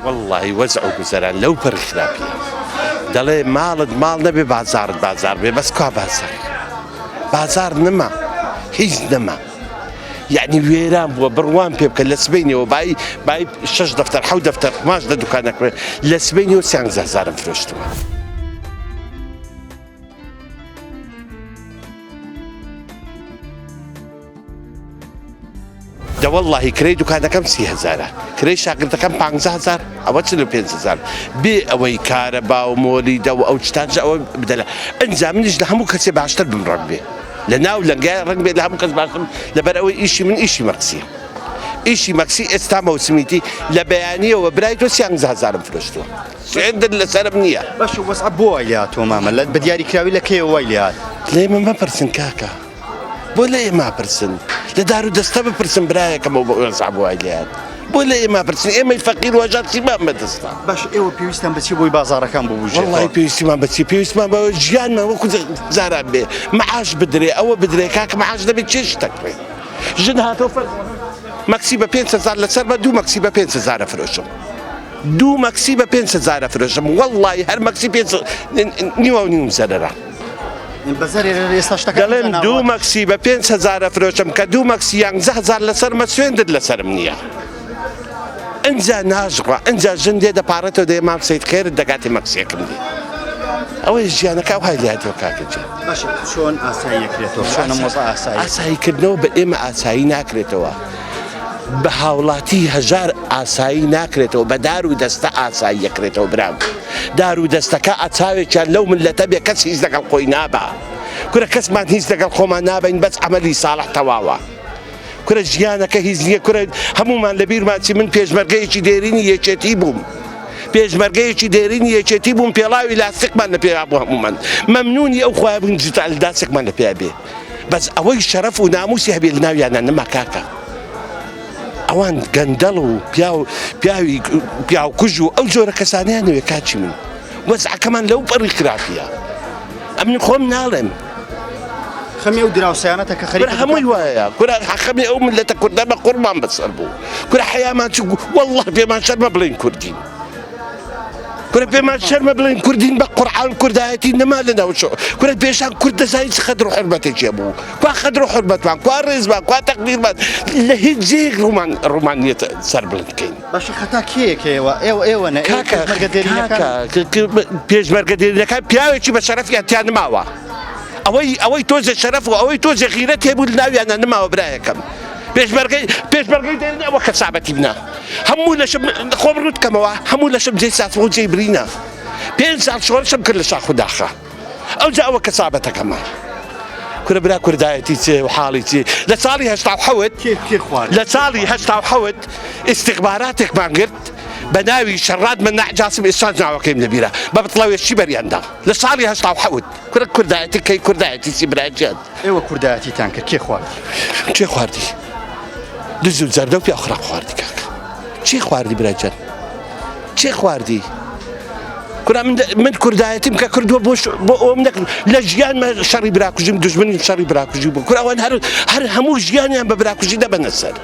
والله وەزع و گوزەران لەو پەڕی خراپیە دەڵێ ماڵت ماڵ نەبێ بازارت بازار بێ بەس کا بازار نەما هیچ نەما یعنی وێران بووە بڕوان پێ بکە لە سبەینەوە بای 6 دەفتەر 7 دەفتەر قماش لە دوکانەکە لە سبەینەوە 130,000 فرۆشتووە. والله کرێی دوکانەکەم 30,000 کرێی شاگردەکەم 15,000 ئەوە 45,000 بێ ئەوەی کارە باو مۆلی دە و ئەو چتانژە ئەوە بدەلە ئەنجا منیش لە هەموو کەسێ باشتر بمڕەک بێ لە ناو لەنگای ڕنگ بێت لە هەموو کەس باشتر لەبەر ئەوەی ئیشی من ئیشی مەکسیە ئیشی مەکسی ئێستا مەوسمیتی لە بەیانیەوە برای تۆ 30,000 فرۆشتووە سوێندت لەسەرم نییە. باش وەسع بۆ وای لات تۆ مامە لە بەدیاریکراوی لە کێوە وای لات لێ من مەپرسن کاکە بۆ لە ئێمە پرسن لە دار و دەستە بپرسن برایەکەمەوە بە وەزع بۆ وای لات بۆ لە ئێمە پرسن ئێمەی فەقیر وەژار چیمان بەدەستە. باش ئێوە پێویستان بەچی بۆی بازاڕەکان ببوژێت؟ وەڵڵی پێویستیمان بەچی پێویستمان بە ژیانمان وەکو زاران بێ مەعاش بدرێ ئەوە بدرێ کاکە مەعاش دەبێت چێ شتەکڕێ ژن هاتەوە مەکسی بە 5,000 لەسەر بە 2 مەکسی بە 5,000 فرۆشم 2 مەکسی بە 5,000 فرۆشم وەڵڵی هەر مەکسی 5,500 زەرەرە دەڵێن 2 مەکسی بە 5,000 فرۆشم کە 2 مەکسی 11,000 لەسەر مە سوێندت لەسرم نییە ئەنجا ناژڕە ئەنجا ژن دێ دەپارێتەوە دێ مام سەید خێرت دەگاتی مەکسیەکەم دێ ئەوەی ژیانەکە وهای لاتەوە کاکەجێ باش چۆن ئاساییەکرێتەوە چۆنە مۆزە ئاساییکردنەوە بە ئێمە ئاسایی ناکرێتەوە بە هاوڵاتی هەژار ئاسایی ناکرێتەوە بە دار و دەستە ئاسایی یەکرێتەوە برام دار و دەستەکە ئاچاوێکیان لەو ملەتە بێ کەس هیچ لەگەڵ خۆی نابا کورە کەسمان هیچ لەگەڵ خۆمان نابین بەس ئەمەلی ساڵح تەواوە کورە ژیانەکە هیچ نییە کورە هەمومان لە بیرمانچی من پێشمەرگەیەکی دێرینی یەکێتی بووم پێشمەرگەیەکی دێرینی یەکێتی بووم پێڵاوی لاستیقمان لە پێیا بوو هەمومان مەمنونی ئەو خوای بوون جوتال لاستیقمان لە پێیا بێ بەس ئەوەی شەرەف و ناموسی هەبێ لە ناویانە نەما کاکە ئەوان گەندەڵ و پیاو کوژ و ئەو جۆرە کەسانیانەوێ کاچی من وەزعەکەمان لەو پەڕی خراپیە ئەمن خۆم ناڵێم خەمی ئەو دراوسیانەتە کە خەریکە هەمووی وایە کورە خەمی ئەو ملەتە کوردە بە قوربان بەسەر بوو کورە حەیامان چ وەڵڵه پێمان شەرمە بڵێن کوردین کورە پێمان شەرمە بڵێن کوردین بە قورعان کوردایەتی نەما لەناو کورە پێشان کورد دەزانی چ قەدر و حورمەتێکی هەبوو کوا قەدر و حورمەتمان کوا ڕێزمان کوا تەقدیرمان لە هیچ جێیەک ڕوومان نیەتە سەر بڵند بکەین. باشە خەتا کێیەکەوە ئێوەنە پێشمەرگەدێرینەکان پیاوێکی بە شەرەفیان تیان نماوە ئەوەی تۆزە شەرەف و ئەوەی تۆزە غیرەت هەبوو لە ناویانە نماوە برایەکەم پێشمەرگەی دێرین ئەوە کەسابەتی بنا هەموو لەشم خۆم ڕوتکەمەوە هەموو لەشم جێی ساسەوە جێی برینە 5 ساڵ شۆڕشم کرد لە شاخ و داخە ئەوجا ئەوە کەسابەتەکەمە کورە برا کوردایەتی چێ و حاڵی چێ لە ساڵی 1970 لە ساڵی 1970 ئیستیخباراتێکمان کرد بە ناوی شەڕاد من نەعجاسم ئێستا ناوەکەیم لەبیرە بە بەتڵاوێشی بەریاندا لە ساڵی 1970 کورە کوردایەتی کەی کوردایەتی چی براجیان ئێوە کوردایەتیتان کرد کێ خواردی دز و زەردە و پیا خوراک خواردی کاکە چی خواردی براجان چی خواردی کورە من کوردایەتیم کە کردووە بۆ ئەوم نەکرد لە ژیانمە شەڕی براکوژیم دژمنی شەڕی براکوژی بوو کورە ئەوان هەر هەموو ژیانیان بە براکوژی دەبەنە سەر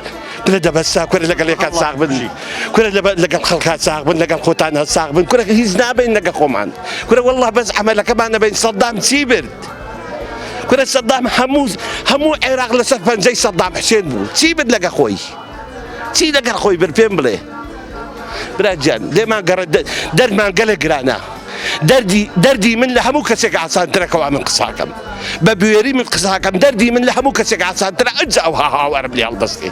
کورە دەبەستا کورە لەگەڵ یەکات ساغ بن کورە لەگەڵ خەڵکات ساغ بن لەگەڵ خۆتانە ساغ بن کورە هیچ نابین لەگە خۆمان کورە وەڵڵا بەس عەمەلەکەمان نەبین سەدام چی برد کورە سەدام هەموو عێراق لەسەر پەنجەی سەدام حوسێن بوو چی برد لەگە خۆی چی لەگەڵ خۆی برد پێم بڵێ براجان لێمان گەڕێ دەردمان گەلێک گرانە دەردی من لە هەموو کەسێک ئاسانترەکەوە من قساکەم بە بوێری من قساکەم دەردی من لە هەموو کەسێک ئاسانترە ئەجا ئەو هاوارم لێ هەڵدەستێ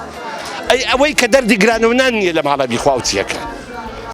ئەوەی کە دەردی گرانەوە نان نییە لە ماڵە بیخوا و چیەکە